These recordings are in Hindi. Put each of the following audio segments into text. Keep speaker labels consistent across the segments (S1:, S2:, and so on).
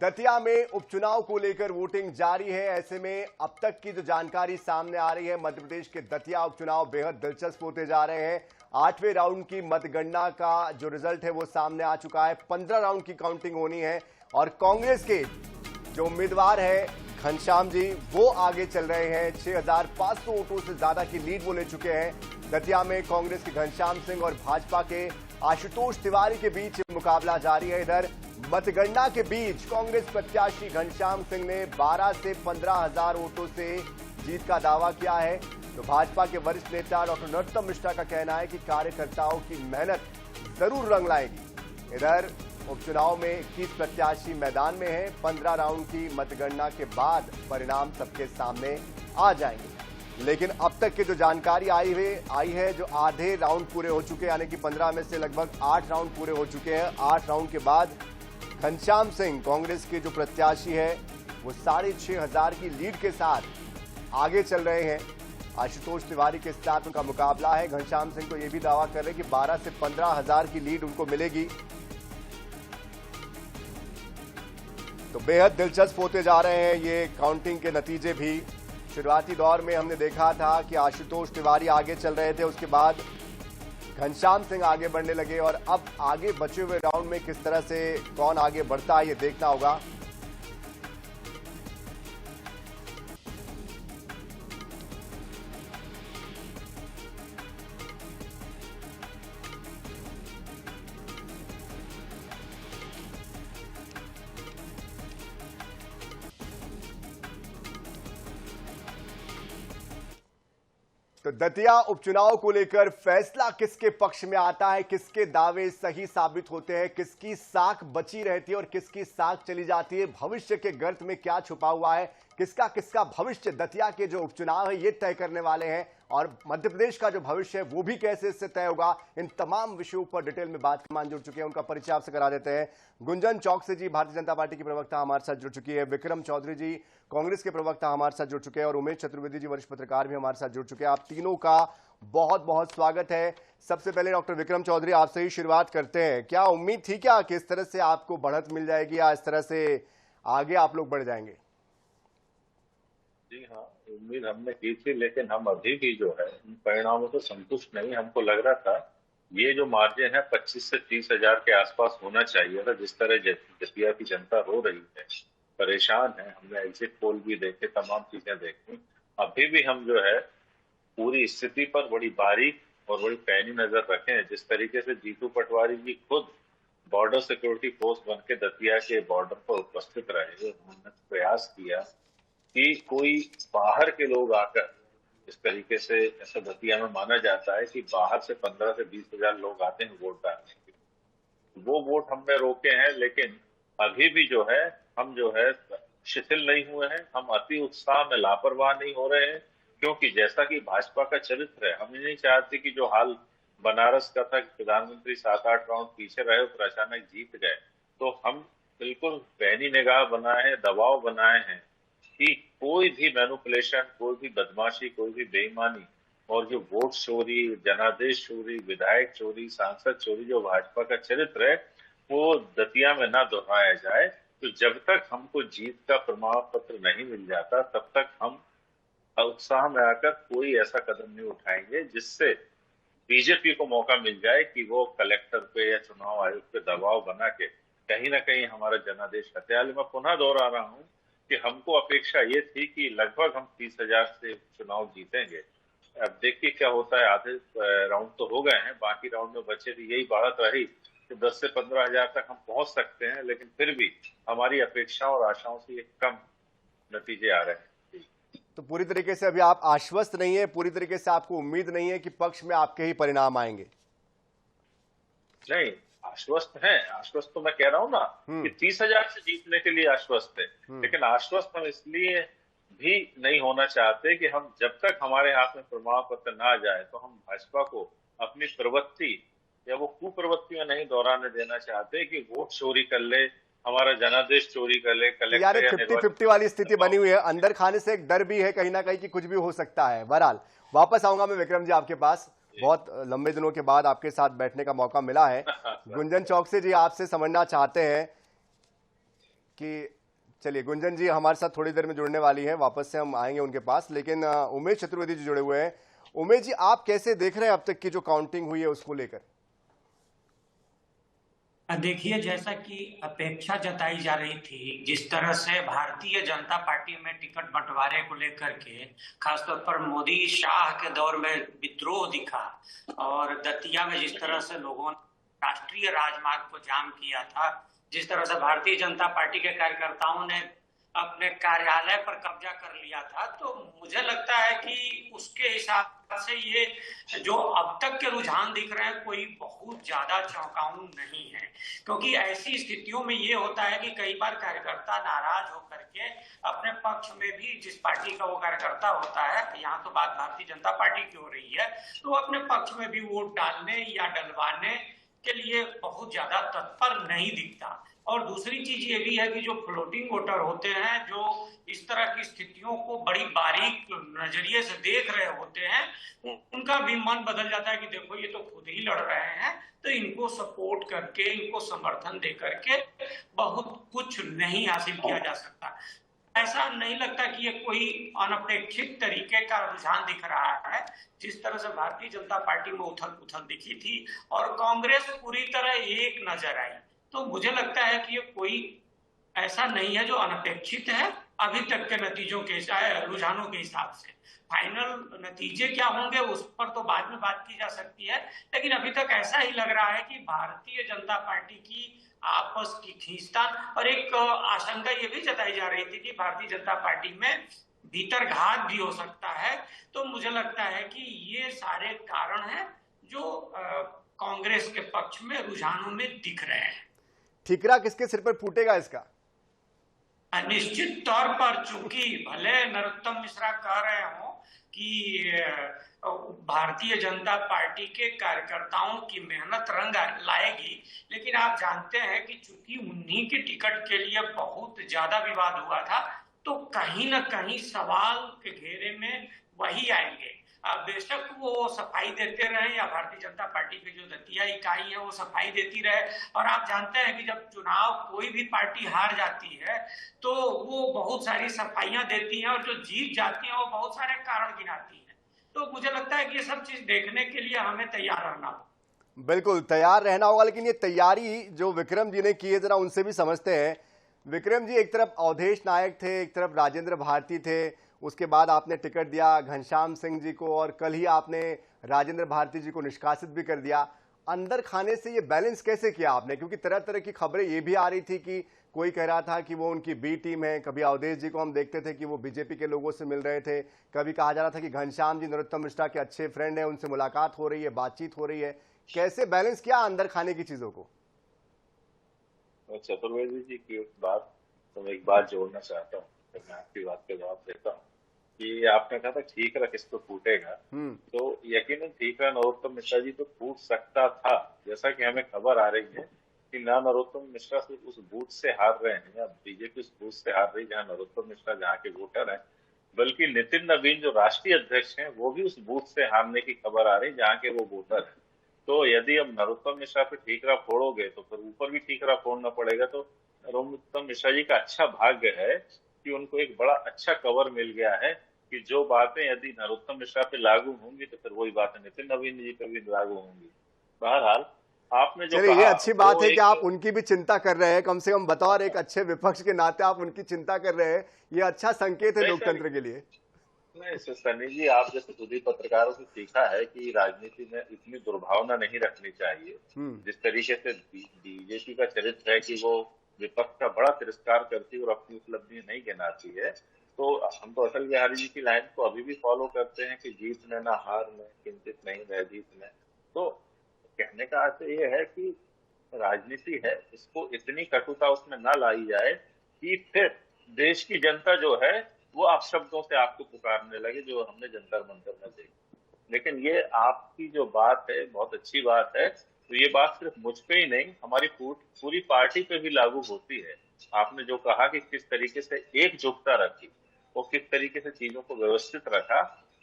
S1: दतिया में उपचुनाव को लेकर वोटिंग जारी है। ऐसे में अब तक की जो जानकारी सामने आ रही है, मध्य प्रदेश के दतिया उपचुनाव बेहद दिलचस्प होते जा रहे हैं। 8वें राउंड की मतगणना का जो रिजल्ट है वो सामने आ चुका है। 15 राउंड की काउंटिंग होनी है और कांग्रेस के जो उम्मीदवार है घनश्याम जी वो आगे चल रहे हैं। 6500 वोटों से ज्यादा की लीड वो ले चुके हैं। दतिया में कांग्रेस के घनश्याम सिंह और भाजपा के आशुतोष तिवारी के बीच मुकाबला जारी है। इधर मतगणना के बीच कांग्रेस प्रत्याशी घनश्याम सिंह ने 12 से 15 हजार वोटों से जीत का दावा किया है। तो भाजपा के वरिष्ठ नेता डॉक्टर नरोत्तम मिश्रा का कहना है कि कार्यकर्ताओं की मेहनत जरूर रंग लाएगी। इधर उपचुनाव में 21 प्रत्याशी मैदान में हैं। 15 राउंड की मतगणना के बाद परिणाम सबके सामने आ जाएंगे। लेकिन अब तक की जो जानकारी आई है, जो आधे राउंड पूरे हो चुके हैं, यानी कि 15 में से लगभग 8 राउंड पूरे हो चुके हैं। 8 राउंड के बाद घनश्याम सिंह कांग्रेस के जो प्रत्याशी है वो 6500 की लीड के साथ आगे चल रहे हैं। आशुतोष तिवारी के साथ उनका मुकाबला है। घनश्याम सिंह तो ये भी दावा कर रहे हैं कि 12 से 15 हजार की लीड उनको मिलेगी। तो बेहद दिलचस्प होते जा रहे हैं ये काउंटिंग के नतीजे भी। शुरुआती दौर में हमने देखा था कि आशुतोष तिवारी आगे चल रहे थे, उसके बाद घनश्याम सिंह आगे बढ़ने लगे और अब आगे बचे हुए राउंड में किस तरह से कौन आगे बढ़ता है ये देखना होगा। तो दतिया उपचुनाव को लेकर फैसला किसके पक्ष में आता है, किसके दावे सही साबित होते हैं, किसकी साख बची रहती है और किसकी साख चली जाती है, भविष्य के गर्त में क्या छुपा हुआ है, किसका किसका भविष्य दतिया के जो उपचुनाव है ये तय करने वाले हैं और मध्य प्रदेश का जो भविष्य है वो भी कैसे इससे तय होगा। इन तमाम विषयों पर डिटेल में बात मान जुड़ चुके हैं। उनका परिचय आपसे करा देते हैं। गुंजन चौकसी जी भारतीय जनता पार्टी की प्रवक्ता हमारे साथ जुड़ चुकी है। विक्रम चौधरी जी कांग्रेस के प्रवक्ता हमारे साथ जुड़ चुके हैं और उमेश चतुर्वेदी जी वरिष्ठ पत्रकार भी हमारे साथ जुड़ चुके हैं। आप तीनों का बहुत बहुत स्वागत है। सबसे पहले डॉक्टर विक्रम चौधरी आपसे ही शुरुआत करते हैं। क्या उम्मीद थी क्या कि इस तरह से आपको बढ़त मिल जाएगी या इस तरह से आगे आप लोग बढ़ जाएंगे?
S2: जी हाँ, उम्मीद हमने की थी, लेकिन हम अभी भी जो है इन परिणामों से संतुष्ट नहीं। हमको लग रहा था ये जो मार्जिन है 25 से 30 हजार के आसपास होना चाहिए था। जिस तरह दतिया की जनता रो रही है, परेशान है, हमने एग्जिट पोल भी देखे, तमाम चीजें देखी, अभी भी हम जो है पूरी स्थिति पर बड़ी बारीक और बड़ी पैनी नजर रखें। जिस तरीके से जीतू पटवारी जी खुद बॉर्डर सिक्योरिटी फोर्स बन के दतिया के बॉर्डर पर उपस्थित रहे, उन्होंने प्रयास किया कि कोई बाहर के लोग आकर, इस तरीके से ऐसा दतिया में माना जाता है कि बाहर से 15 से 20 हजार लोग आते हैं वोट डालने के, वो वोट हमने रोके हैं। लेकिन अभी भी जो है हम जो है शिथिल नहीं हुए हैं, हम अति उत्साह में लापरवाह नहीं हो रहे हैं, क्योंकि जैसा कि भाजपा का चरित्र है, हम नहीं चाहते कि जो हाल बनारस का था कि प्रधानमंत्री 7-8 राउंड पीछे रहे और अचानक जीत गए, तो हम बिल्कुल पैनी निगाह बनाए हैं, दबाव बनाए हैं कि कोई भी मैनिपुलेशन, कोई भी बदमाशी, कोई भी बेईमानी और जो वोट चोरी, जनादेश चोरी, विधायक चोरी, सांसद चोरी, जो भाजपा का चरित्र है, वो दतिया में ना दोहराया जाए। तो जब तक हमको जीत का प्रमाण पत्र नहीं मिल जाता, तब तक हम उत्साह में आकर कोई ऐसा कदम नहीं उठाएंगे जिससे बीजेपी को मौका मिल जाए कि वो कलेक्टर पे या चुनाव आयोग पे दबाव बना के कहीं ना कहीं हमारा जनादेश हत्याल। मैं पुनः दोहरा रहा हूँ कि हमको अपेक्षा ये थी कि लगभग हम 30 हजार से चुनाव जीतेंगे। अब देखिए क्या होता है। आधे राउंड तो हो गए हैं, बाकी राउंड में बचे भी यही बढ़त रही कि 10 से 15 हजार तक हम पहुंच सकते हैं, लेकिन फिर भी हमारी अपेक्षा और आशाओं से ये कम नतीजे आ रहे हैं।
S1: तो पूरी तरीके से अभी आप आश्वस्त नहीं है, पूरी तरीके से आपको उम्मीद नहीं है कि पक्ष में आपके ही परिणाम आएंगे?
S2: नहीं, आश्वस्त हैं। आश्वस्त तो मैं कह रहा हूँ ना कि 30 हजार से जीतने के लिए आश्वस्त है, लेकिन आश्वस्त हम इसलिए भी नहीं होना चाहते कि हम जब तक हमारे हाथ में प्रमाण पत्र ना आ जाए तो हम भाजपा को अपनी प्रवृत्ति या वो कुप्रवृत्ति में नहीं दोहराने देना चाहते कि वोट चोरी कर ले, हमारा जनादेश चोरी कर ले, कलेक्टर
S1: यार 50-50 वाली स्थिति बनी हुई है। अंदर खाने से एक डर भी है कहीं ना कहीं कि कुछ भी हो सकता है। बहरहाल वापस आऊंगा मैं विक्रम जी आपके पास। बहुत लंबे दिनों के बाद आपके साथ बैठने का मौका मिला है। गुंजन चौकसी जी आपसे समझना चाहते हैं कि चलिए गुंजन जी हमारे साथ थोड़ी देर में जुड़ने वाली है, वापस से हम आएंगे उनके पास, लेकिन उमेश चतुर्वेदी जी जुड़े हुए हैं। उमेश जी, आप कैसे देख रहे हैं अब तक की जो काउंटिंग हुई है उसको लेकर?
S3: देखिए, जैसा कि अपेक्षा जताई जा रही थी, जिस तरह से भारतीय जनता पार्टी में टिकट बंटवारे को लेकर के खासतौर पर मोदी शाह के दौर में विद्रोह दिखा और दतिया में जिस तरह से लोगों ने राष्ट्रीय राजमार्ग को जाम किया था, जिस तरह से भारतीय जनता पार्टी के कार्यकर्ताओं ने अपने कार्यालय पर कब्जा कर लिया था, तो मुझे लगता है कि उसके हिसाब से ये जो अब तक के रुझान दिख रहे हैं कोई बहुत ज्यादा चौंकाऊ नहीं है। क्योंकि ऐसी स्थितियों में ये होता है कि कई बार कार्यकर्ता नाराज होकर के अपने पक्ष में भी, जिस पार्टी का वो कार्यकर्ता होता है, यहाँ तो बात भारतीय जनता पार्टी की हो रही है, तो अपने पक्ष में भी वोट डालने या डलवाने के लिए बहुत ज्यादा तत्पर नहीं दिखता। और दूसरी चीज ये भी है कि जो फ्लोटिंग वोटर होते हैं, जो इस तरह की स्थितियों को बड़ी बारीक नजरिए से देख रहे होते हैं, उनका भी मन बदल जाता है कि देखो ये तो खुद ही लड़ रहे हैं, तो इनको सपोर्ट करके, इनको समर्थन दे करके बहुत कुछ नहीं हासिल किया जा सकता। ऐसा नहीं लगता कि ये कोई अनपेक्षित तरीके का रुझान दिख रहा है। जिस तरह से भारतीय जनता पार्टी में उथल पुथल दिखी थी और कांग्रेस पूरी तरह एक नजर आई, तो मुझे लगता है कि ये कोई ऐसा नहीं है जो अनपेक्षित है अभी तक के नतीजों के रुझानों के हिसाब से। फाइनल नतीजे क्या होंगे उस पर तो बाद में बात की जा सकती है, लेकिन अभी तक ऐसा ही लग रहा है कि भारतीय जनता पार्टी की आपस की खींचतान, और एक आशंका ये भी जताई जा रही थी कि भारतीय जनता पार्टी में भीतर घात भी हो सकता है। तो मुझे लगता है कि ये सारे कारण हैं जो कांग्रेस के पक्ष में रुझानों में दिख रहे हैं।
S1: ठीकरा किसके सिर पर फूटेगा इसका?
S3: निश्चित तौर पर, चूंकि भले नरोत्तम मिश्रा कह रहे हो कि भारतीय जनता पार्टी के कार्यकर्ताओं की मेहनत रंग लाएगी, लेकिन आप जानते हैं कि चूंकि उन्हीं के टिकट के लिए बहुत ज्यादा विवाद हुआ था, तो कहीं ना कहीं सवाल के घेरे में वही आएंगे। बेशक वो सफाई देते रहे या भारतीय जनता पार्टी की जो दतिया इकाई है वो सफाई देती रहे, और आप जानते हैं कि जब चुनाव कोई भी पार्टी हार जाती है तो वो बहुत सारी सफाइयां देती है, और जो जीत जाती है वो बहुत सारे कारण गिनाती है। तो मुझे लगता है कि ये सब चीज देखने के लिए हमें तैयार रहना होगा।
S1: बिल्कुल तैयार रहना होगा, लेकिन ये तैयारी जो विक्रम जी ने की है जरा उनसे भी समझते हैं। विक्रम जी, एक तरफ अवधेश नायक थे, एक तरफ राजेंद्र भारती थे, उसके बाद आपने टिकट दिया घनश्याम सिंह जी को और कल ही आपने राजेंद्र भारती जी को निष्कासित भी कर दिया। अंदर खाने से ये बैलेंस कैसे किया आपने? क्योंकि तरह तरह की खबरें ये भी आ रही थी कि कोई कह रहा था कि वो उनकी बी टीम है, कभी अवधेश जी को हम देखते थे कि वो बीजेपी के लोगों से मिल रहे थे, कभी कहा जा रहा था कि घनश्याम जी नरोत्तम मिश्रा के अच्छे फ्रेंड है, उनसे मुलाकात हो रही है, बातचीत हो रही है। कैसे बैलेंस किया अंदर खाने की चीजों को?
S2: चतुर्वेदी जी की एक बात जोड़ना चाहता हूँ, मैं आपकी बात का जवाब देता हूँ कि आपने कहा था ठीकरा किस पे फूटेगा, तो यकीनन ठीकरा नरोत्तम मिश्रा जी तो फूट सकता था। जैसा कि हमें खबर आ रही है कि ना नरोत्तम मिश्रा सिर्फ उस बूथ से हार रहे हैं या बीजेपी उस बूथ से हार रही जहाँ नरोत्तम मिश्रा जहाँ के वोटर हैं, बल्कि नितिन नवीन जो राष्ट्रीय अध्यक्ष हैं वो भी उस बूथ से हारने की खबर आ रही जहाँ के वो वोटर हैं। तो यदि अब नरोत्तम मिश्रा पे ठीकरा फोड़ोगे तो फिर ऊपर भी ठीकरा फोड़ना पड़ेगा। तो नरोत्तम मिश्रा जी का अच्छा भाग्य है कि उनको एक बड़ा अच्छा कवर मिल गया है कि जो बातें यदि नरोत्तम मिश्रा पे लागू होंगी तो फिर वही बातें नितिन नवीन जी पे भी लागू होंगी। बहरहाल आपने जो
S1: चलिए,
S2: कहा
S1: ये अच्छी बात है कि आप
S2: एक
S1: उनकी भी चिंता कर रहे हैं, कम से कम बतौर एक अच्छे विपक्ष के नाते आप उनकी चिंता कर रहे हैं। ये अच्छा संकेत है लोकतंत्र के लिए।
S2: नहीं सनी जी, आप जैसे खुद ही पत्रकारों से सीखा है कि राजनीति में इतनी दुर्भावना नहीं रखनी चाहिए। जिस तरीके से बीजेपी का चरित्र है कि वो विपक्ष का बड़ा तिरस्कार करती है और अपनी उपलब्धि नहीं गिनाती है, तो हम तो अटल बिहारी जी की लाइन को अभी भी फॉलो करते हैं कि जीत में ना हार में चिंतित नहीं रह जीत में। तो कहने का अर्थ ये है कि राजनीति है, इसको इतनी कटुता उसमें ना लाई जाए कि फिर देश की जनता जो है वो आप शब्दों से आपको पुकारने लगे, जो हमने जंतर मंतर में देखी। लेकिन ये आपकी जो बात है बहुत अच्छी बात है, तो ये बात सिर्फ मुझ पे ही नहीं हमारी पूरी पार्टी पे भी लागू होती है। आपने जो कहा कि किस तरीके से एकजुटता रखी और किस तरीके से चीजों को व्यवस्थित रखा,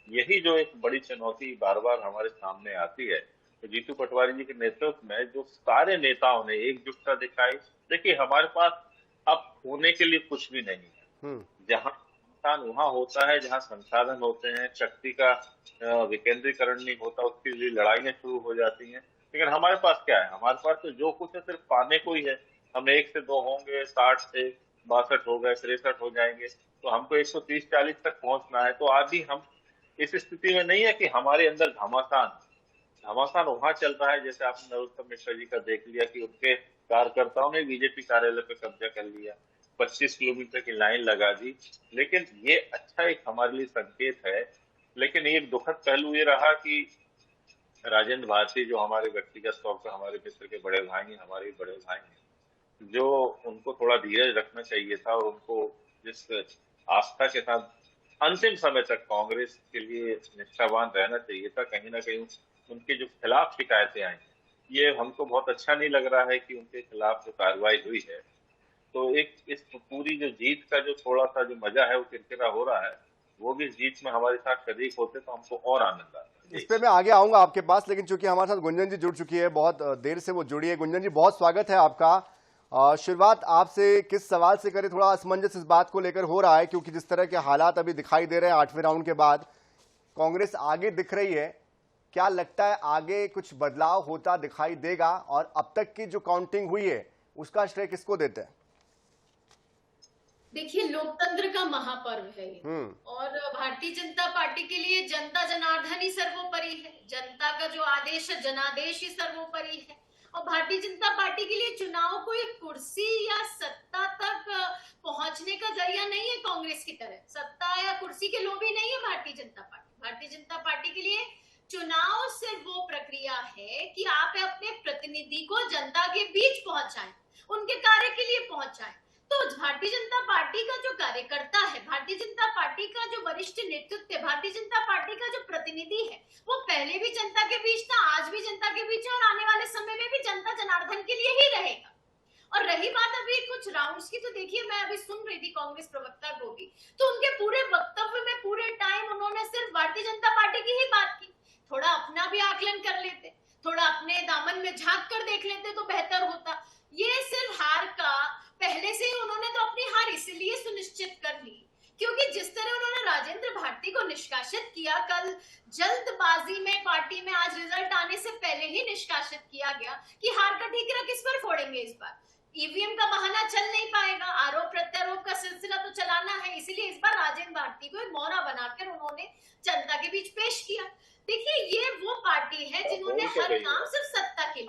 S2: यही जो एक बड़ी चुनौती बार बार हमारे सामने आती है। तो जीतू पटवारी जी के नेतृत्व में जो सारे नेताओं ने एकजुटता दिखाई, देखिए हमारे पास अब होने के लिए कुछ भी नहीं है। जहां संस्थान वहां होता है, जहां संसाधन होते हैं, शक्ति का विकेंद्रीकरण नहीं होता, उसके लिए लड़ाइयां शुरू हो जाती हैं। लेकिन हमारे पास क्या है? हमारे पास तो जो कुछ है सिर्फ पाने को ही है। हम 1 से 2 होंगे, 60 से 62 हो गए, 63 हो जाएंगे, तो हमको 130-40 तक पहुंचना है। तो आज ही हम इस स्थिति में नहीं है कि हमारे अंदर घमासान वहां चल रहा है। जैसे आपने नरोत्तम मिश्रा जी का देख लिया कि उनके कार्यकर्ताओं ने बीजेपी कार्यालय पे कब्जा कर लिया, 25 किलोमीटर की लाइन लगा दी। लेकिन ये अच्छा एक हमारे लिए संकेत है। लेकिन एक दुखद पहलू ये रहा कि राजेंद्र भारती, जो हमारे व्यक्तिगत तौर पर हमारे मित्र के बड़े भाई हैं, हमारे बड़े भाई हैं, जो उनको थोड़ा धीरज रखना चाहिए था और उनको जिस आस्था के साथ अंतिम समय तक कांग्रेस के लिए निष्ठावान रहना चाहिए था, कहीं ना कहीं उनके जो खिलाफ शिकायतें आई, ये हमको बहुत अच्छा नहीं लग रहा है कि उनके खिलाफ जो कार्रवाई हुई है। तो एक इस पूरी जो जीत का जो थोड़ा सा जो मजा है वो किरकिरा हो रहा है। वो भी इस जीत में हमारे साथ शरीक होते तो हमको और आनंद आता।
S1: इस पे मैं आगे आऊंगा आपके पास, लेकिन चूंकि हमारे साथ गुंजन जी जुड़ चुकी है, बहुत देर से वो जुड़ी है। गुंजन जी, बहुत स्वागत है आपका। शुरुआत आपसे किस सवाल से करें? थोड़ा असमंजस इस बात को लेकर हो रहा है क्योंकि जिस तरह के हालात अभी दिखाई दे रहे हैं 8वें राउंड के बाद, कांग्रेस आगे दिख रही है। क्या लगता है आगे कुछ बदलाव होता दिखाई देगा? और अब तक की जो काउंटिंग हुई है उसका श्रेय किसको देते हैं?
S4: देखिए, लोकतंत्र का महापर्व है ये, और भारतीय जनता पार्टी के लिए जनता जनार्दन ही सर्वोपरि है। जनता का जो आदेश है, जनादेश ही सर्वोपरि है। और भारतीय जनता पार्टी के लिए चुनाव कोई कुर्सी या सत्ता तक पहुंचने का जरिया नहीं है। कांग्रेस की तरह सत्ता या कुर्सी के लोभी नहीं है भारतीय जनता पार्टी। भारतीय जनता पार्टी के लिए चुनाव सिर्फ वो प्रक्रिया है कि आप अपने प्रतिनिधि को जनता के बीच पहुंचाएं, उनके कार्य के लिए पहुंचाएं। तो भारतीय जनता पार्टी का जो कार्यकर्ता है, भारतीय जनता पार्टी का जो वरिष्ठ नेतृत्व है, भारतीय जनता पार्टी का जो प्रतिनिधि है, वो पहले भी जनता के बीच था, आज भी जनता के बीच है और आने वाले समय में भी जनता जनार्दन के लिए ही रहेगा। और रही बात अभी कुछ राउंड्स की, तो देखिए, मैं अभी सुन रही थी कांग्रेस प्रवक्ता को भी, तो उनके पूरे वक्तव्य में पूरे टाइम उन्होंने सिर्फ भारतीय जनता पार्टी की ही बात की। थोड़ा अपना भी आकलन कर लेते, थोड़ा अपने दामन में झांक कर देख लेते तो बेहतर होता। ये सिर्फ हार का पहले से ही उन्होंने तो अपनी हार इसलिए सुनिश्चित कर ली क्योंकि जिस तरह उन्होंने राजेंद्र भारती को निष्कासित किया, कल जल्दबाजी में पार्टी में आज रिजल्ट आने से पहले ही निष्कासित किया गया कि हार का ठीकरा किस पर फोड़ेंगे इस बार। ईवीएम का बहाना चल नहीं पाएगा, आरोप प्रत्यारोप का सिलसिला तो चलाना है, इसलिए इस बार राजेंद्र भारती को एक मौना बनाकर उन्होंने जनता के बीच पेश किया। देखिए, ये वो पार्टी है जिन्होंने हर काम सिर्फ सत्ता के लिए,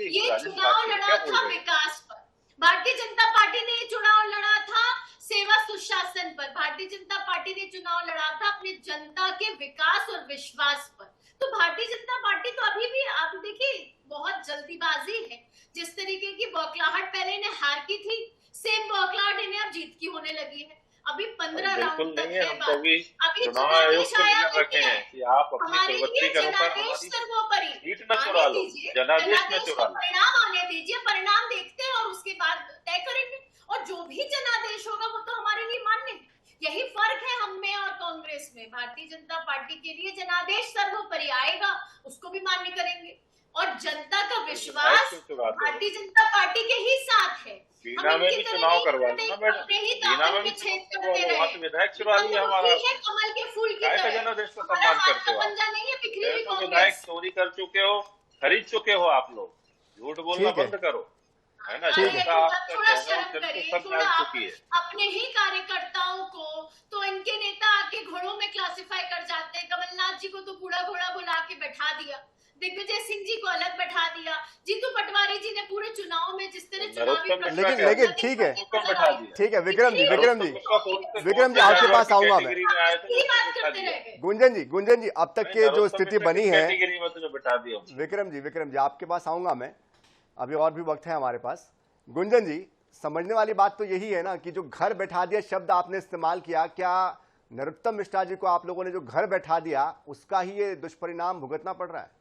S4: ये चुनाव लड़ा था विकास पर, भारतीय जनता पार्टी ने ये चुनाव लड़ा था सेवा सुशासन पर, भारतीय जनता पार्टी ने चुनाव लड़ा था अपनी जनता के विकास और विश्वास पर। तो भारतीय जनता पार्टी तो अभी भी, आप देखिए, बहुत जल्दीबाजी है। जिस तरीके की बौखलाहट पहले इन्हें हार की थी, सेम बौखलाहट इन्हें अब जीत की होने लगी है। अभी 15 राउंड तक है बात। अभी
S2: चुनाव आयोग से रखे हैं कि आप अपनी प्रवृत्ति के अनुसार
S4: परिणाम आने दीजिए, परिणाम देखते हैं और उसके बाद तय करेंगे। और जो भी जनादेश होगा वो तो हमारे लिए मान्य है। यही फर्क है हम में और कांग्रेस में। भारतीय जनता पार्टी के लिए जनादेश सर्वोपरि आएगा, उसको भी मान्य करेंगे और जनता का विश्वास भारतीय जनता पार्टी के ही साथ है।
S2: बीना में भी चुनाव करवा देना, बीना में भी विधायक चुरा लिया हमारा,
S4: कमल के फूल की
S2: जनादेश का सम्मान करते हो। विधायक चोरी कर चुके हो, खरीद चुके हो आप लोग, झूठ बोलना बंद करो, है ना?
S4: थोड़ा शर्म करिए, थोड़ा अपने ही कार्यकर्ताओं को तो इनके नेता आके घोड़ों में क्लासिफाई कर जाते हैं। कमलनाथ जी को तो बूढ़ा घोड़ा बुला के बैठा दिया, दिग्विजय सिंह जी को अलग बैठा दिया, जीतू पटवारी जी ने पूरे चुनाव में जिस तरह चुनावी
S1: लेकिन ठीक है विक्रम जी आपके पास आऊंगा मैं। गुंजन जी अब तक के जो स्थिति बनी है, विक्रम जी आपके पास आऊंगा मैं, अभी और भी वक्त है हमारे पास। गुंजन जी, समझने वाली बात तो यही है ना कि जो घर बैठा दिया शब्द आपने इस्तेमाल किया, क्या नरोत्तम मिश्रा जी को आप लोगों ने जो घर बैठा दिया उसका ही ये दुष्परिणाम भुगतना पड़ रहा है?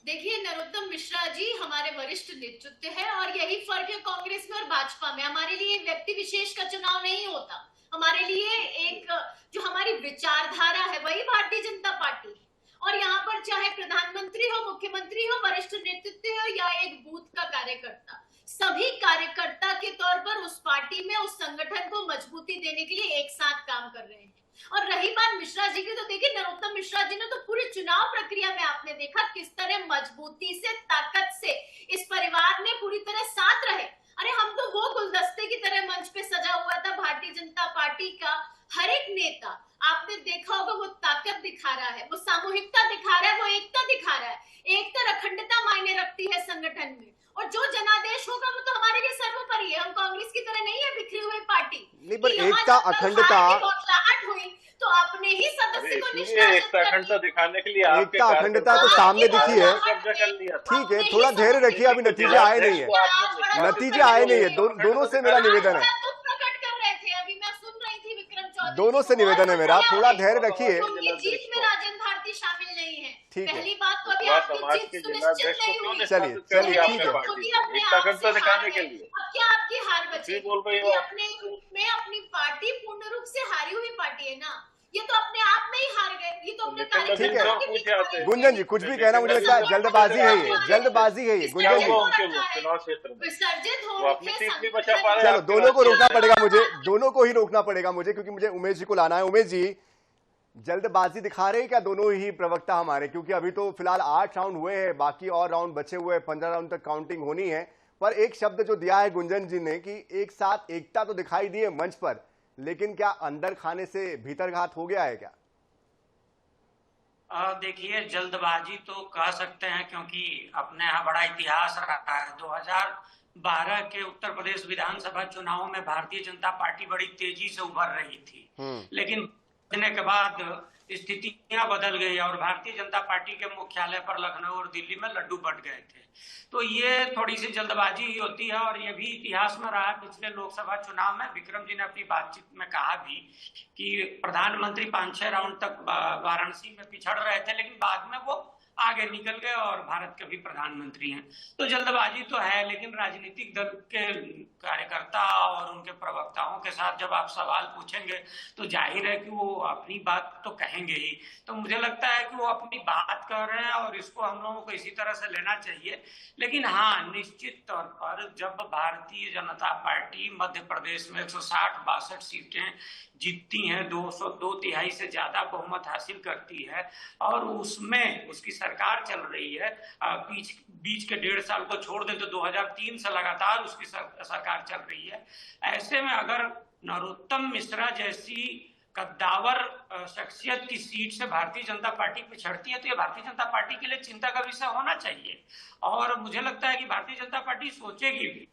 S4: देखिए, नरोत्तम मिश्रा जी हमारे वरिष्ठ नेतृत्व है और यही फर्क है कांग्रेस में और भाजपा में। हमारे लिए व्यक्ति विशेष का चुनाव नहीं होता, हमारे लिए एक जो हमारी विचारधारा है वही भारतीय जनता पार्टी है। और यहाँ पर चाहे प्रधानमंत्री हो, मुख्यमंत्री हो, वरिष्ठ नेतृत्व हो या एक बूथ का कार्यकर्ता, सभी कार्यकर्ता के तौर पर उस पार्टी में उस संगठन को मजबूती देने के लिए एक साथ काम कर रहे हैं। और रही बात मिश्रा जी की, तो देखिए नरोत्तम मिश्रा जी ने तो पूरी चुनाव प्रक्रिया में आपने देखा किस तरह मजबूती से, ताकत से इस परिवार ने पूरी तरह साथ रहे। अरे हम तो वो गुलदस्ते की तरह मंच पे सजा हुआ था भारतीय जनता पार्टी का। हर एक नेता आपने देखा होगा वो ताकत दिखा रहा है, वो सामूहिकता दिखा रहा है, वो एकता दिखा रहा है। एकता और अखंडता मायने रखती है संगठन में, और जो जनादेश होगा वो तो हमारे लिए सर्वोपरि है। हम कांग्रेस की तरह नहीं है बिखरी हुई पार्टी।
S1: नहीं, पर एकता अखंडता
S4: हुई तो अपने ही सदस्य को
S2: एकता अखंडता दिखाने के लिए
S1: एकता अखंडता तो सामने दिखी है। ठीक है, थोड़ा धैर्य रखिए, अभी नतीजे आए नहीं है, नतीजे आए नहीं है। दोनों से मेरा निवेदन है, दोनों से निवेदन है मेरा, थोड़ा धैर्य रखिए।
S4: जीत में राजेंद्र भारती शामिल नहीं है।
S1: ठीक है,
S4: पहली बात तो अभी आपकी जीत सुनिश्चित नहीं हुई।
S1: चलिए ठीक है।
S2: दिखाने के लिए
S4: अब क्या आपकी हार बची? अपने रूप में अपनी पार्टी पूर्ण रूप से हारी हुई पार्टी है ना, ये तो अपने आप में ही हार गए। ये तो अपने
S1: ठीक है गुंजन जी, कुछ भी कहना, मुझे लगता है जल्दबाजी है ये, जल्दबाजी है ये गुंजन जी।
S2: चुनाव क्षेत्र में
S4: विसर्जित हो
S1: चलो, दोनों को रोकना पड़ेगा मुझे, दोनों को ही रोकना पड़ेगा मुझे, क्योंकि मुझे उमेश जी को लाना है। उमेश जी, जल्दबाजी दिखा रहे हैं क्या दोनों ही प्रवक्ता हमारे? क्योंकि अभी तो फिलहाल 8 राउंड हुए हैं, बाकी और राउंड बचे हुए हैं, 15 राउंड तक काउंटिंग होनी है। पर एक शब्द जो दिया है गुंजन जी ने कि एक साथ एकता तो दिखाई दी है मंच पर, लेकिन क्या अंदर खाने से भीतर घात हो गया है क्या?
S3: देखिए, जल्दबाजी तो कह सकते हैं, क्योंकि अपने यहाँ बड़ा इतिहास रहा है। 2012 के उत्तर प्रदेश विधानसभा चुनाव में भारतीय जनता पार्टी बड़ी तेजी से उभर रही थी, लेकिन के बाद स्थितियां बदल गई और भारतीय जनता पार्टी के मुख्यालय पर लखनऊ और दिल्ली में लड्डू बंट गए थे। तो ये थोड़ी सी जल्दबाजी ही होती है, और ये भी इतिहास में रहा। पिछले लोकसभा चुनाव में विक्रम जी ने अपनी बातचीत में कहा भी कि प्रधानमंत्री 5-6 राउंड तक वाराणसी में पिछड़ रहे थे, लेकिन बाद में वो आगे निकल गए और भारत के भी प्रधानमंत्री हैं। तो जल्दबाजी तो है, लेकिन राजनीतिक दल के कार्यकर्ता और उनके प्रवक्ताओं के साथ जब आप सवाल पूछेंगे तो जाहिर है कि वो अपनी बात तो कहेंगे ही। तो मुझे लगता है कि वो अपनी बात कर रहे हैं और इसको हम लोगों को इसी तरह से लेना चाहिए। लेकिन हाँ, निश्चित तौर पर जब भारतीय जनता पार्टी मध्य प्रदेश में 160-62 सीटें जीतती हैं, 202 से ज्यादा बहुमत हासिल करती है, और उसमें उसकी सरकार चल रही है, बीच के 1.5 साल को छोड़ दें तो 2003 से लगातार उसकी सरकार चल रही है। ऐसे में अगर नरोत्तम मिश्रा जैसी कद्दावर शख्सियत की सीट से भारतीय जनता पार्टी पिछड़ती है, तो ये भारतीय जनता पार्टी के लिए चिंता का विषय होना चाहिए। और मुझे लगता है कि भारतीय जनता पार्टी सोचेगी भी,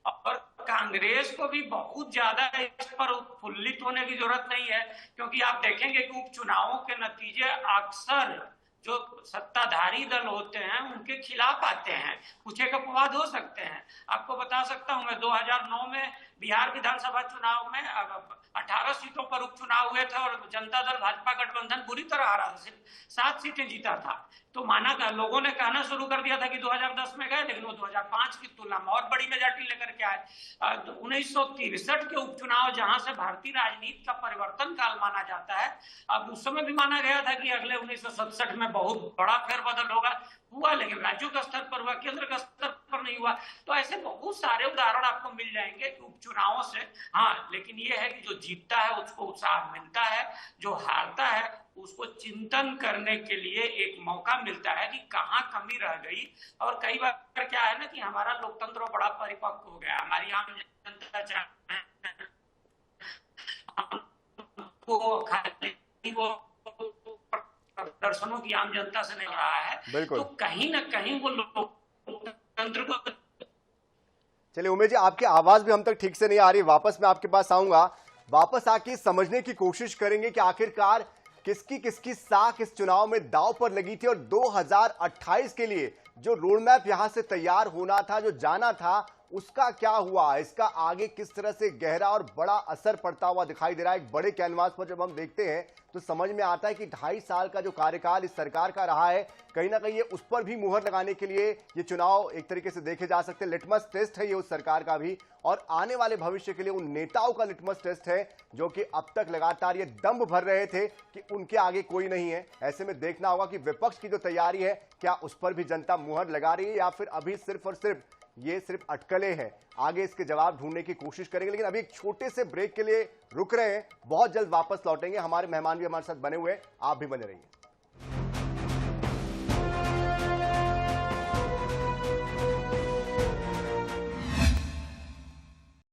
S3: और कांग्रेस को भी बहुत ज्यादा इस पर उत्फुल्लित होने की जरूरत नहीं है, क्योंकि आप देखेंगे कि उपचुनावों के नतीजे अक्सर जो सत्ताधारी दल होते हैं उनके खिलाफ आते हैं। कुछ एक अपवाद हो सकते हैं। आपको बता सकता हूं, मैं 2009 में बिहार विधानसभा चुनाव में 18 सीटों पर उपचुनाव हुए थे और जनता दल भाजपा गठबंधन बुरी तरह हारा था, सिर्फ 7 सीटें जीता था। तो माना लोगों ने कहना शुरू कर दिया था कि 2010 में गए, लेकिन वो 2005 की तुलना में और बड़ी मेजॉरिटी लेकर के आए। 1963 के उपचुनाव, जहां से भारतीय राजनीति का परिवर्तन काल माना जाता है, अब उस समय भी माना गया था कि अगले 1967 में बहुत बड़ा फेरबदल होगा, हुआ, लेकिन राज्यों का स्तर पर हुआ, केंद्र का स्तर पर नहीं हुआ। तो ऐसे बहुत सारे उदाहरण आपको मिल जाएंगे उपचुनावों से। हाँ, लेकिन ये है कि जो जीतता है उसको उत्साह मिलता है, जो हारता है उसको चिंतन करने के लिए एक मौका मिलता है कि कहाँ कमी रह गई। और कई बार क्या है ना कि हमारा लोकतंत्र बड़ा परिपक्व हो गया, हमारी आम जनता प्रदर्शनों की आम जनता से नहीं रहा है, तो कहीं ना कहीं वो लोकतंत्र को।
S1: चलिए उमेश जी, आपकी आवाज भी हम तक ठीक से नहीं आ रही, वापस मैं आपके पास आऊंगा, वापस आके समझने की कोशिश करेंगे कि आखिरकार किसकी साख इस चुनाव में दांव पर लगी थी, और 2028 के लिए जो रोड मैप यहां से तैयार होना था, जो जाना था, उसका क्या हुआ, इसका आगे किस तरह से गहरा और बड़ा असर पड़ता हुआ दिखाई दे रहा है। एक बड़े कैनवास पर जब हम देखते हैं तो समझ में आता है कि 2.5 साल का जो कार्यकाल इस सरकार का रहा है, कहीं ना कहीं ये उस पर भी मुहर लगाने के लिए ये चुनाव एक तरीके से देखे जा सकते हैं। लिटमस टेस्ट है ये उस सरकार का भी, और आने वाले भविष्य के लिए उन नेताओं का लिटमस टेस्ट है जो कि अब तक लगातार ये दंभ भर रहे थे कि उनके आगे कोई नहीं है। ऐसे में देखना होगा कि विपक्ष की जो तैयारी है, क्या उस पर भी जनता मुहर लगा रही है, या फिर अभी सिर्फ और सिर्फ ये सिर्फ अटकलें हैं। आगे इसके जवाब ढूंढने की कोशिश करेंगे, लेकिन अभी एक छोटे से ब्रेक के लिए रुक रहे हैं। बहुत जल्द वापस लौटेंगे। हमारे मेहमान भी हमारे साथ बने हुए हैं, आप भी बने रहिए।